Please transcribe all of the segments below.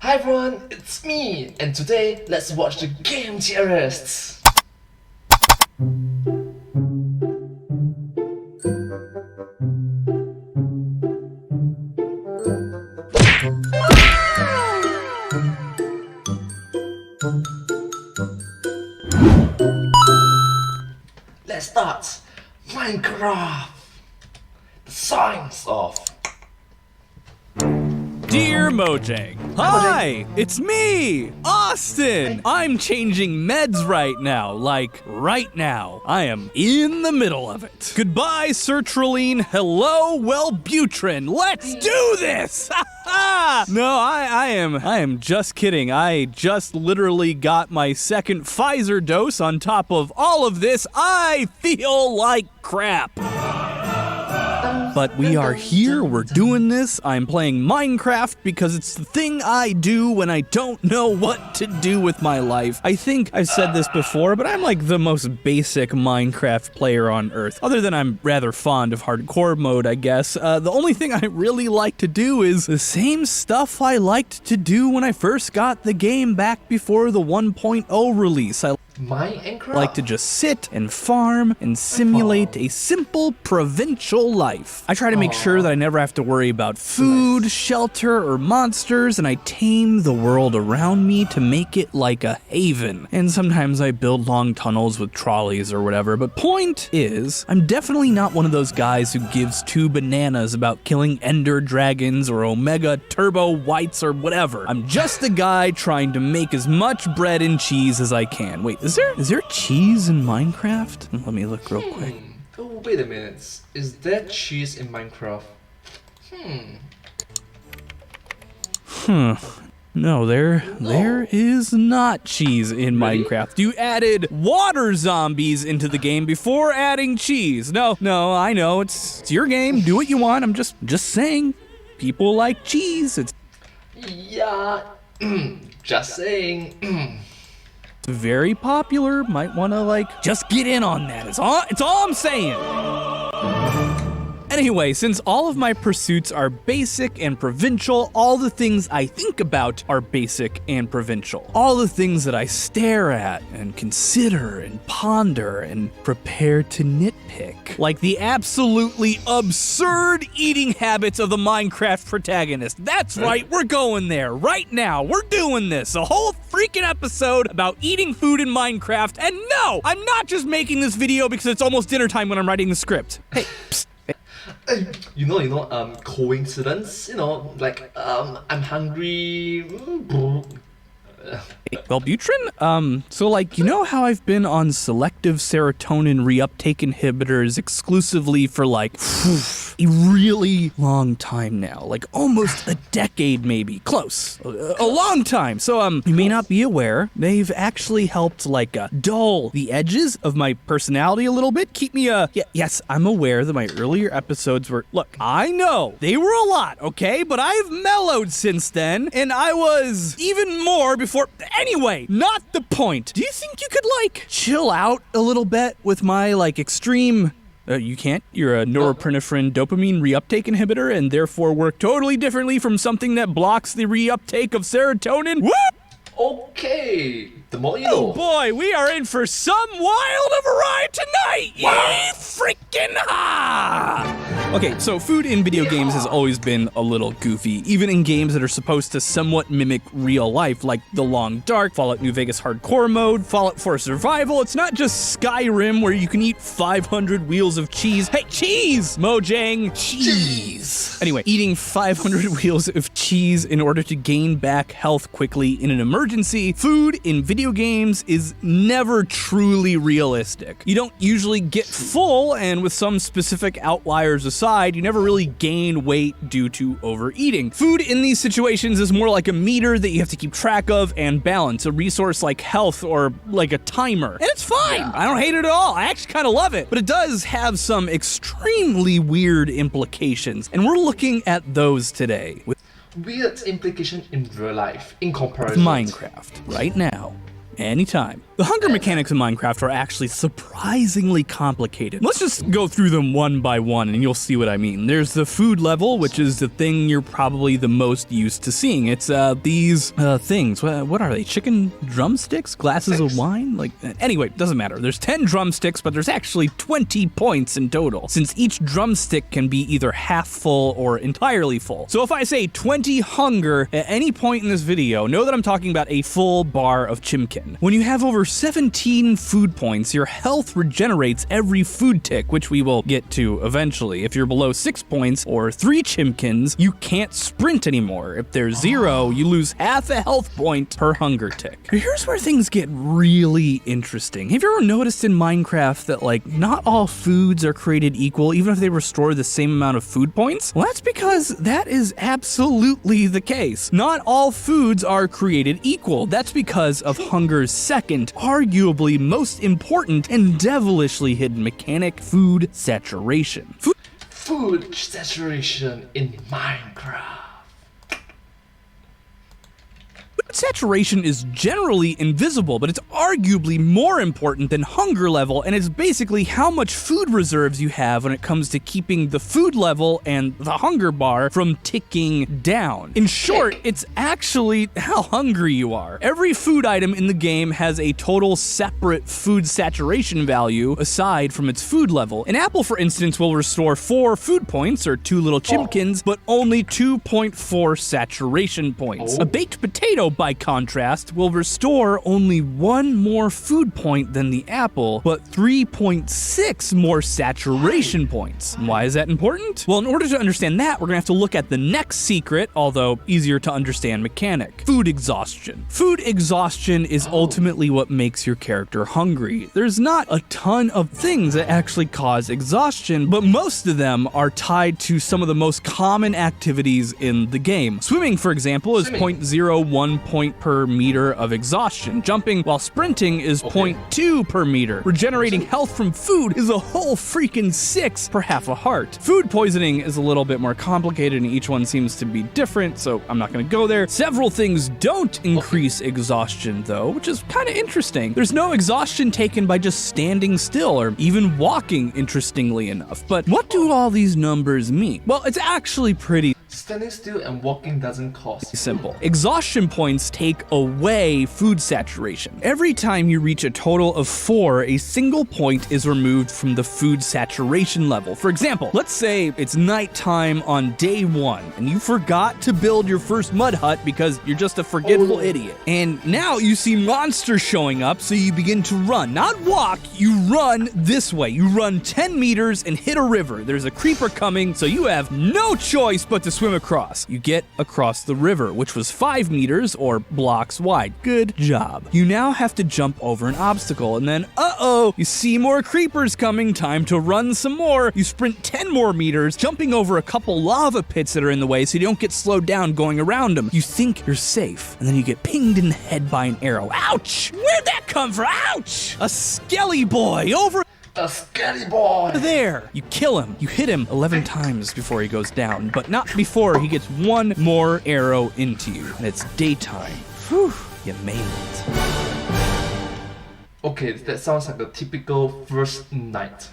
Hi everyone, it's me, and today let's watch the game Theorists. Let's start. Minecraft. The science of. Dear Mojang, hi, it's me, Austin. I'm changing meds right now, like right now. I am in the middle of it. Goodbye, sertraline. Hello, Wellbutrin. Let's do this. No, I am just kidding. I just literally got my second Pfizer dose on top of all of this. I feel like crap. But we are here, we're doing this. I'm playing Minecraft because it's the thing I do when I don't know what to do with my life. I think I've said this before, but I'm like the most basic Minecraft player on earth. Other than I'm rather fond of hardcore mode, I guess. The only thing I really like to do is the same stuff I liked to do when I first got the game back before the 1.0 release. I like to just sit and farm and simulate a simple provincial life. I try to make sure that I never have to worry about food, shelter, or monsters, and I tame the world around me to make it like a haven. And sometimes I build long tunnels with trolleys or whatever, but point is, I'm definitely not one of those guys who gives two bananas about killing ender dragons or omega turbo whites or whatever. I'm just a guy trying to make as much bread and cheese as I can. Wait, is there cheese in Minecraft? Let me look real quick. Oh, wait a minute. Is there cheese in Minecraft? No, there is not cheese in Minecraft. You added water zombies into the game before adding cheese. No, I know, it's your game. Do what you want. I'm just saying. People like cheese. Yeah, just saying. Very popular. Might want to just get in on that. It's all I'm saying. Anyway, since all of my pursuits are basic and provincial, all the things I think about are basic and provincial. All the things that I stare at and consider and ponder and prepare to nitpick. Like the absolutely absurd eating habits of the Minecraft protagonist. That's right, we're going there right now. We're doing this. A whole freaking episode about eating food in Minecraft. And no, I'm not just making this video because it's almost dinner time when I'm writing the script. Hey, psst. Coincidence, I'm hungry. Wellbutrin? So you know how I've been on selective serotonin reuptake inhibitors exclusively for a really long time now, almost a decade maybe, close, a long time. So you may not be aware, they've actually helped dull the edges of my personality a little bit, keep me yes, I'm aware that my earlier episodes were, look, I know they were a lot, okay, but I've mellowed since then, and I was even more before. Anyway, not the point. Do you think you could chill out a little bit with my extreme? You can't. You're a norepinephrine dopamine reuptake inhibitor and therefore work totally differently from something that blocks the reuptake of serotonin. Whoop! Okay, the more you know. Oh boy, we are in for some wild of a ride tonight! Yay, freaking ha! Okay, so food in video games has always been a little goofy, even in games that are supposed to somewhat mimic real life, like The Long Dark, Fallout New Vegas Hardcore Mode, Fallout 4 Survival. It's not just Skyrim where you can eat 500 wheels of cheese. Hey, cheese! Mojang, cheese! Anyway, eating 500 wheels of cheese in order to gain back health quickly in an emergency, food in video games is never truly realistic. You don't usually get full, and with some specific outliers aside, you never really gain weight due to overeating. Food in these situations is more like a meter that you have to keep track of and balance, a resource like health or like a timer. And it's fine. I don't hate it at all. I actually kind of love it. But it does have some extremely weird implications, and we're looking at those today. With weird implication in real life in comparison. Minecraft right now. Anytime. The hunger mechanics in Minecraft are actually surprisingly complicated. Let's just go through them one by one and you'll see what I mean. There's the food level, which is the thing you're probably the most used to seeing. It's these things. What are they? Chicken drumsticks? Glasses of wine? Like, anyway, doesn't matter. There's 10 drumsticks, but there's actually 20 points in total, since each drumstick can be either half full or entirely full. So if I say 20 hunger at any point in this video, know that I'm talking about a full bar of chimkin. When you have over 17 food points, your health regenerates every food tick, which we will get to eventually. If you're below 6 points or 3 chimkins, you can't sprint anymore. If there's 0, you lose half a health point per hunger tick. Here's where things get really interesting. Have you ever noticed in Minecraft that, like, not all foods are created equal, even if they restore the same amount of food points? Well, that's because that is absolutely the case. Not all foods are created equal. That's because of hunger's second, arguably most important and devilishly hidden mechanic, food saturation. Food saturation in Minecraft. Saturation is generally invisible, but it's arguably more important than hunger level, and it's basically how much food reserves you have when it comes to keeping the food level and the hunger bar from ticking down. In short, it's actually how hungry you are. Every food item in the game has a total separate food saturation value aside from its food level. An apple, for instance, will restore 4 food points, or 2 little chimkins, but only 2.4 saturation points. A baked potato, by contrast, will restore only 1 more food point than the apple, but 3.6 more saturation points. Why is that important? Well, in order to understand that, we're gonna have to look at the next secret, although easier to understand mechanic: food exhaustion. Food exhaustion is ultimately what makes your character hungry. There's not a ton of things that actually cause exhaustion, but most of them are tied to some of the most common activities in the game. Swimming, for example, is 0.01 point per meter of exhaustion. Jumping while sprinting is 0.2 per meter. Regenerating health from food is a whole freaking 6 per half a heart. Food poisoning is a little bit more complicated and each one seems to be different, so I'm not gonna go there. Several things don't increase exhaustion though, which is kind of interesting. There's no exhaustion taken by just standing still or even walking, interestingly enough. But what do all these numbers mean? Well, it's actually pretty Standing still and walking doesn't cost. simple. Exhaustion points take away food saturation. Every time you reach a total of 4, a single point is removed from the food saturation level. For example, let's say it's nighttime on day 1 and you forgot to build your first mud hut because you're just a forgetful idiot. And now you see monsters showing up, so you begin to run. Not walk, you run this way. You run 10 meters and hit a river. There's a creeper coming, so you have no choice but to swim across. You get across the river, which was 5 meters or blocks wide. Good job. You now have to jump over an obstacle, and then, you see more creepers coming. Time to run some more. You sprint 10 more meters, jumping over a couple lava pits that are in the way so you don't get slowed down going around them. You think you're safe, and then you get pinged in the head by an arrow. Ouch! Where'd that come from? Ouch! A skelly boy over A skelly boy! there. You kill him. You hit him 11 times before he goes down, but not before he gets 1 more arrow into you, and it's daytime. Whew, you made it. Okay, that sounds like a typical first night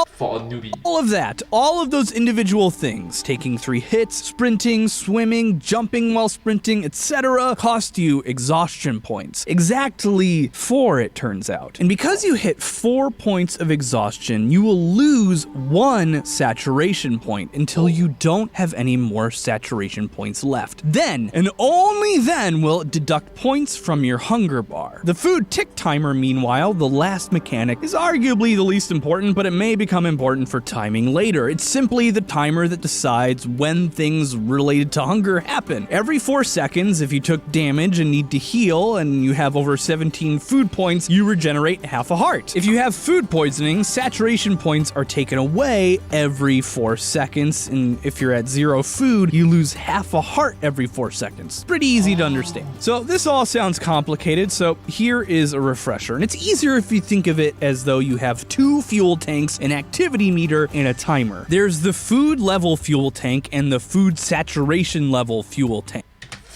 for a newbie. All of that, all of those individual things, taking 3 hits, sprinting, swimming, jumping while sprinting, etc., cost you exhaustion points. Exactly 4, it turns out. And because you hit 4 points of exhaustion, you will lose 1 saturation point until you don't have any more saturation points left. Then, and only then, will it deduct points from your hunger bar. The food tick timer, meanwhile, the last mechanic, is arguably the least important, but it may become important for timing later. It's simply the timer that decides when things related to hunger happen. Every 4 seconds, if you took damage and need to heal and you have over 17 food points, you regenerate half a heart. If you have food poisoning, saturation points are taken away every 4 seconds, and if you're at 0 food, you lose half a heart every 4 seconds. Pretty easy to understand. So this all sounds complicated, so here is a refresher. And it's easier if you think of it as though you have 2 fuel tanks, an activity meter, and a timer. There's the food level fuel tank and the food saturation level fuel tank.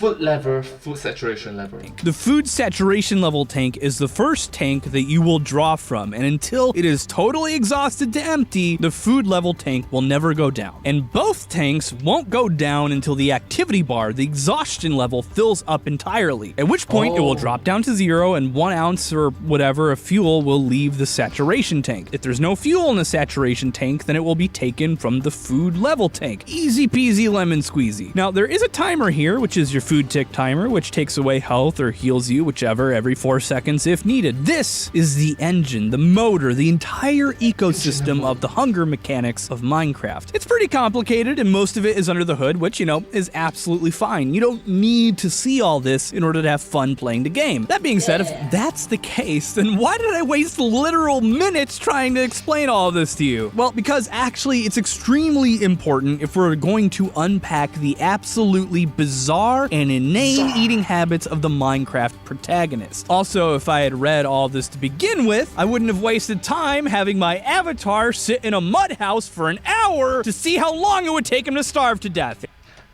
food saturation level. The food saturation level tank is the first tank that you will draw from, and until it is totally exhausted to empty, the food level tank will never go down. And both tanks won't go down until the activity bar, the exhaustion level, fills up entirely, at which point it will drop down to 0 and 1 ounce or whatever of fuel will leave the saturation tank. If there's no fuel in the saturation tank, then it will be taken from the food level tank. Easy peasy lemon squeezy. Now, there is a timer here, which is your food tick timer, which takes away health or heals you, whichever, every 4 seconds if needed. This is the engine, the motor, the entire ecosystem of the hunger mechanics of Minecraft. It's pretty complicated, and most of it is under the hood, which, you know, is absolutely fine. You don't need to see all this in order to have fun playing the game. That being said, if that's the case, then why did I waste literal minutes trying to explain all of this to you? Well, because actually it's extremely important if we're going to unpack the absolutely bizarre and inane eating habits of the Minecraft protagonist. Also, if I had read all this to begin with, I wouldn't have wasted time having my avatar sit in a mud house for an hour to see how long it would take him to starve to death.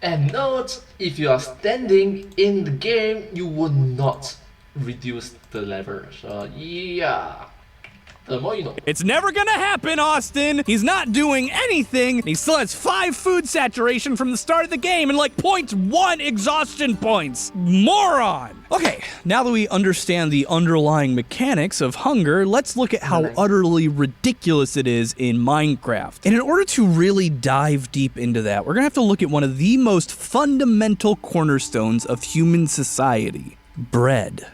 And note, if you are standing in the game, you will not reduce the level. So yeah, the more you know. It's never gonna happen, Austin! He's not doing anything! He still has 5 food saturation from the start of the game and like 0.1 exhaustion points! Moron! Okay, now that we understand the underlying mechanics of hunger, let's look at how utterly ridiculous it is in Minecraft. And in order to really dive deep into that, we're gonna have to look at one of the most fundamental cornerstones of human society: bread.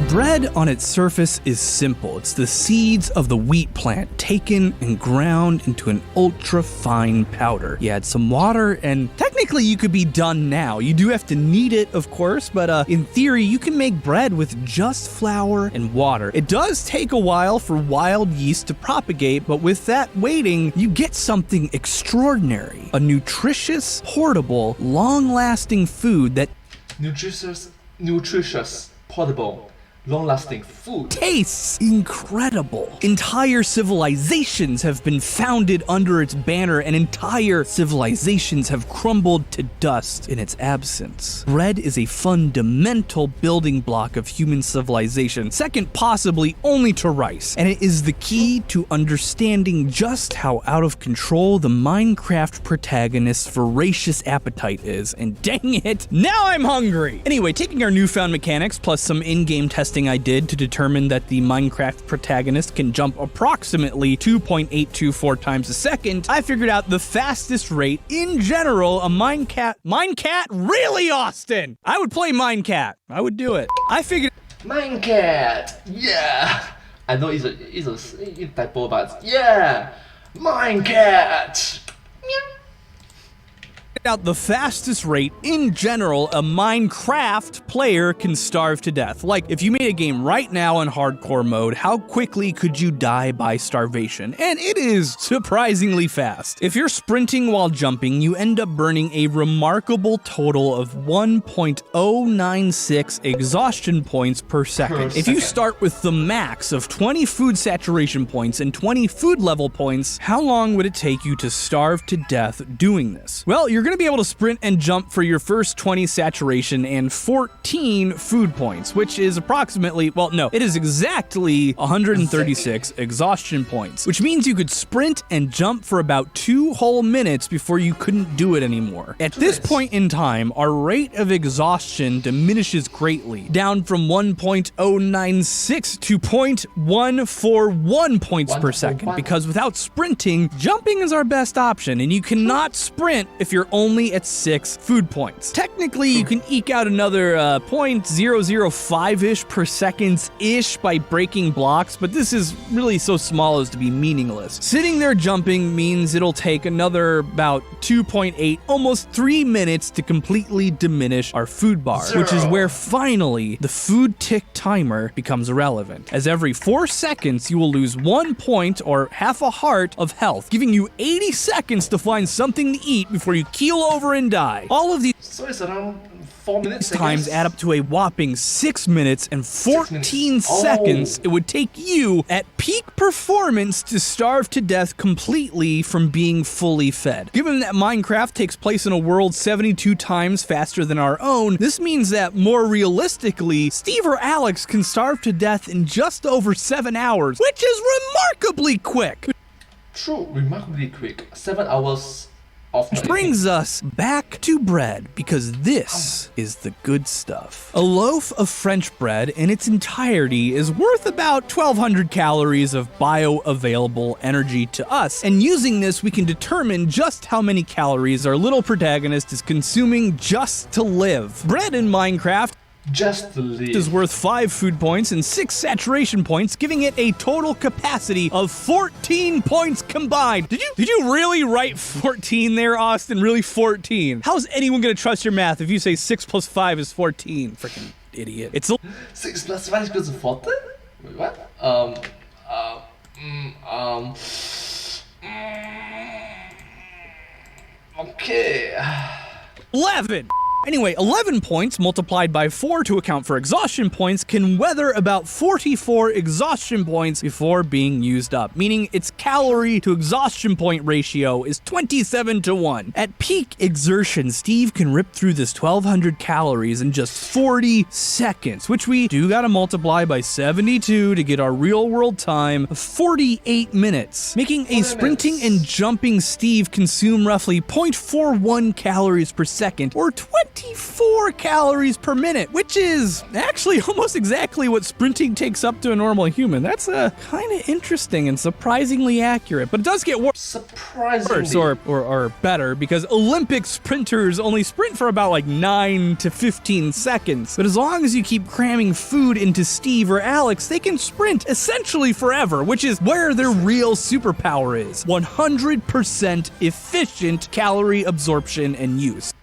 Bread on its surface is simple. It's the seeds of the wheat plant taken and ground into an ultra-fine powder. You add some water and technically you could be done now. You do have to knead it, of course, but in theory you can make bread with just flour and water. It does take a while for wild yeast to propagate, but with that waiting, you get something extraordinary. A nutritious, portable, long-lasting food that nutritious, portable, long-lasting food. Tastes incredible. Entire civilizations have been founded under its banner, and entire civilizations have crumbled to dust in its absence. Bread is a fundamental building block of human civilization, second possibly only to rice, and it is the key to understanding just how out of control the Minecraft protagonist's voracious appetite is. And dang it, now I'm hungry! Anyway, taking our newfound mechanics plus some in-game testing I did to determine that the Minecraft protagonist can jump approximately 2.824 times a second, I figured out the fastest rate in general a Minecat. Really, Austin? I would play Minecat. I would do it. I figured Minecat, yeah. I know it's a typo, but yeah, Minecat. out the fastest rate in general a Minecraft player can starve to death. Like, if you made a game right now in hardcore mode, how quickly could you die by starvation? And it is surprisingly fast. If you're sprinting while jumping, you end up burning a remarkable total of 1.096 exhaustion points per second. If you start with the max of 20 food saturation points and 20 food level points, how long would it take you to starve to death doing this? Well, you're going to be able to sprint and jump for your first 20 saturation and 14 food points, which is approximately, well, no, it is exactly 136 exhaustion points, which means you could sprint and jump for about 2 whole minutes before you couldn't do it anymore. At this point in time, our rate of exhaustion diminishes greatly, down from 1.096 to 0.141 points per second, because without sprinting, jumping is our best option, and you cannot sprint if you're only at 6 food points. Technically, you can eke out another 0.005-ish per second-ish by breaking blocks, but this is really so small as to be meaningless. Sitting there jumping means it'll take another about 2.8, almost 3 minutes to completely diminish our food bar, which is where finally the food tick timer becomes irrelevant, as every 4 seconds you will lose 1 point or half a heart of health, giving you 80 seconds to find something to eat before you keep keel over and die. All of these So it's around 4 minutes. I times guess. add up to a whopping 6 minutes and 14 seconds it would take you at peak performance to starve to death completely from being fully fed. Given that Minecraft takes place in a world 72 times faster than our own, this means that more realistically, Steve or Alex can starve to death in just over 7 hours, which is remarkably quick. True, remarkably quick. 7 hours of Which brings us back to bread, because this is the good stuff. A loaf of French bread in its entirety is worth about 1,200 calories of bioavailable energy to us, and using this we can determine just how many calories our little protagonist is consuming just to live. Bread in Minecraft just to live is worth 5 food points and 6 saturation points, giving it a total capacity of 14 points combined. Did you really write 14 there, Austin? Really 14? How's anyone gonna trust your math if you say 6 plus 5 is 14? Freaking idiot. It's 6 plus 5 equals to 14? Wait, what? Okay. 11. Anyway, 11 points multiplied by 4 to account for exhaustion points can weather about 44 exhaustion points before being used up, meaning its calorie to exhaustion point ratio is 27-1. At peak exertion, Steve can rip through this 1,200 calories in just 40 seconds, which we do gotta multiply by 72 to get our real world time of 48 minutes, making a sprinting and jumping Steve consume roughly 0.41 calories per second, or 24 calories per minute, which is actually almost exactly what sprinting takes up to a normal human. That's kind of interesting and surprisingly accurate, but it does get worse. Surprisingly. Or better, because Olympic sprinters only sprint for about like 9 to 15 seconds. But as long as you keep cramming food into Steve or Alex, they can sprint essentially forever, which is where their real superpower is. 100% efficient calorie absorption and use.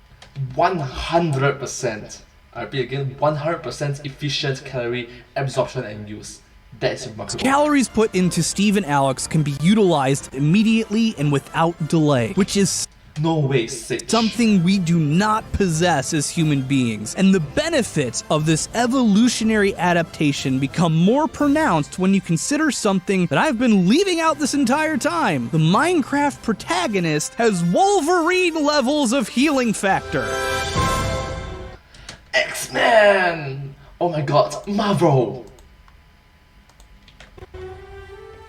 100%. I repeat again, 100% efficient calorie absorption and use. That is remarkable. Calories put into Steve and Alex can be utilized immediately and without delay, which is no wastage. Something we do not possess as human beings. And the benefits of this evolutionary adaptation become more pronounced when you consider something that I've been leaving out this entire time. The Minecraft protagonist has Wolverine levels of healing factor. X-Men! Oh my god, Marvel!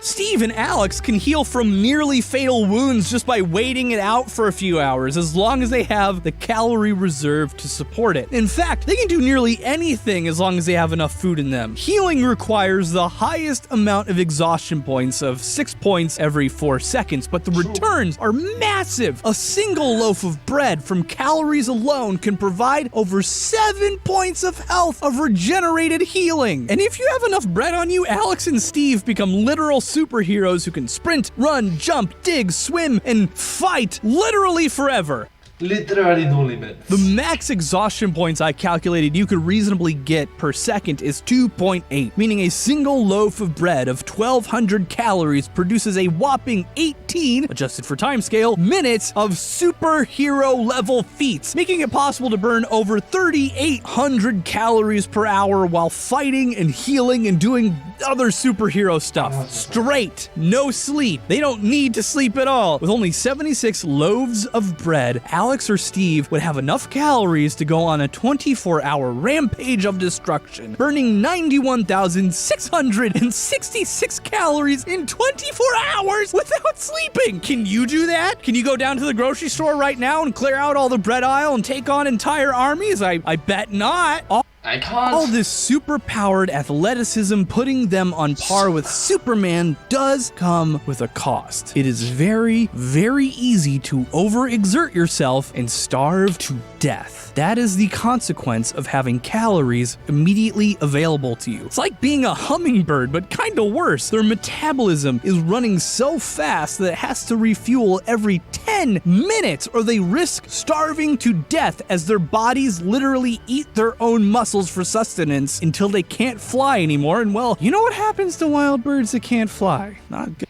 Steve and Alex can heal from nearly fatal wounds just by waiting it out for a few hours, as long as they have the calorie reserve to support it. In fact, they can do nearly anything as long as they have enough food in them. Healing requires the highest amount of exhaustion points of 6 points every 4 seconds, but the returns are massive. A single loaf of bread from calories alone can provide over 7 points of health of regenerated healing. And if you have enough bread on you, Alex and Steve become literal superheroes who can sprint, run, jump, dig, swim, and fight literally forever. Literally no limits. The max exhaustion points I calculated you could reasonably get per second is 2.8, meaning a single loaf of bread of 1,200 calories produces a whopping 18, adjusted for timescale, minutes of superhero level feats, making it possible to burn over 3,800 calories per hour while fighting and healing and doing other superhero stuff. Straight, no sleep. They don't need to sleep at all. With only 76 loaves of bread, Alex or Steve would have enough calories to go on a 24-hour rampage of destruction, burning 91,666 calories in 24 hours without sleeping. Can you do that? Can you go down to the grocery store right now and clear out all the bread aisle and take on entire armies? I bet not. I can't. All this super-powered athleticism, putting them on par with Superman, does come with a cost. It is very, very easy to overexert yourself and starve to death. That is the consequence of having calories immediately available to you. It's like being a hummingbird, but kinda worse. Their metabolism is running so fast that it has to refuel every 10 minutes, or they risk starving to death as their bodies literally eat their own muscles for sustenance until they can't fly anymore. And well, you know what happens to wild birds that can't fly? Not good.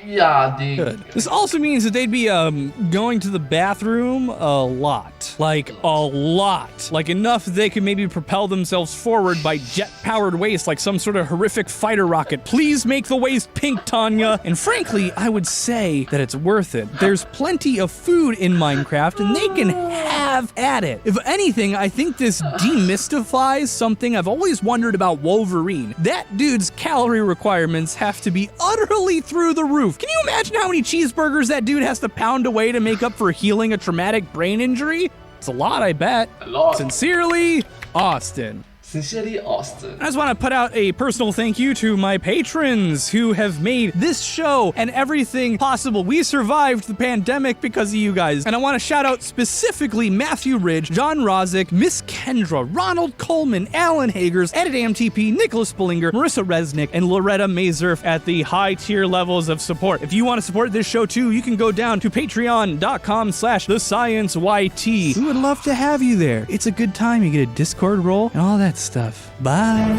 yeah, they. Good. This also means that they'd be going to the bathroom a lot. Like a lot. Like enough they could maybe propel themselves forward by jet-powered waste like some sort of horrific fighter rocket. Please make the waste pink, Tanya. And frankly, I would say that it's worth it. There's plenty of food in Minecraft and they can have at it. If anything, I think this demystifies something I've always wondered about Wolverine. That dude's calorie requirements have to be utterly through the roof. Can you imagine how many cheeseburgers that dude has to pound away to make up for healing a traumatic brain injury? It's a lot, I bet. A lot. Sincerely, Austin. Sincerely, Austin. I just want to put out a personal thank you to my patrons who have made this show and everything possible. We survived the pandemic because of you guys. And I want to shout out specifically Matthew Ridge, John Rozick, Miss Kendra, Ronald Coleman, Alan Hagers, Edit AMTP, Nicholas Spillinger, Marissa Resnick, and Loretta Mazurf at the high tier levels of support. If you want to support this show too, you can go down to patreon.com/thescienceyt. We would love to have you there. It's a good time. You get a Discord role and all that stuff. Bye.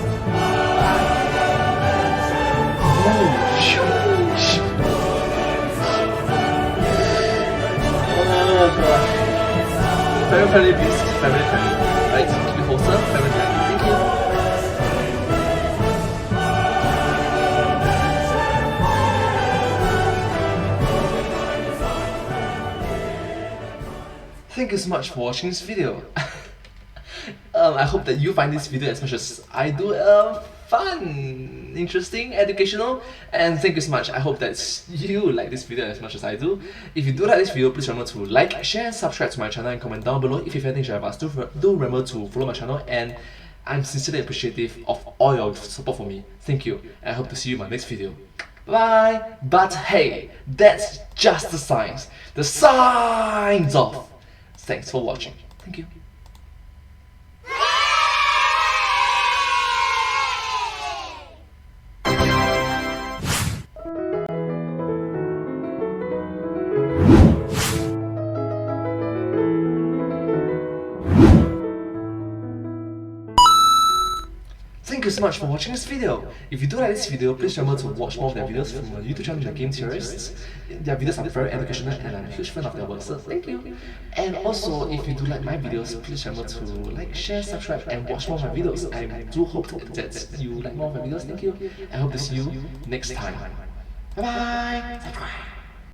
Very friendly, please. Very friendly. Right, keep it wholesome. Very friendly. Thank you. Thank you so much for watching this video. I hope that you find this video as much as I do fun, interesting, educational, and thank you so much. I hope that you like this video as much as I do. If you do like this video, please remember to like, share, and subscribe to my channel and comment down below if you have anything to share about us. Do remember to follow my channel, and I'm sincerely appreciative of all your support for me. Thank you, and I hope to see you in my next video. Bye! But hey, that's just the signs. The signs off. Thanks for watching. Thank you. Thank you so much for watching this video. If you do like this video, please remember to watch more of their videos from my YouTube channel, the Game Theorists. Their videos are very educational and I'm a huge fan of their work, so thank you. And also, if you do like my videos, please remember to like, share, subscribe, and watch more of my videos. I do hope that you like more of my videos. Thank you. I hope to see you next time. Bye bye. Subscribe.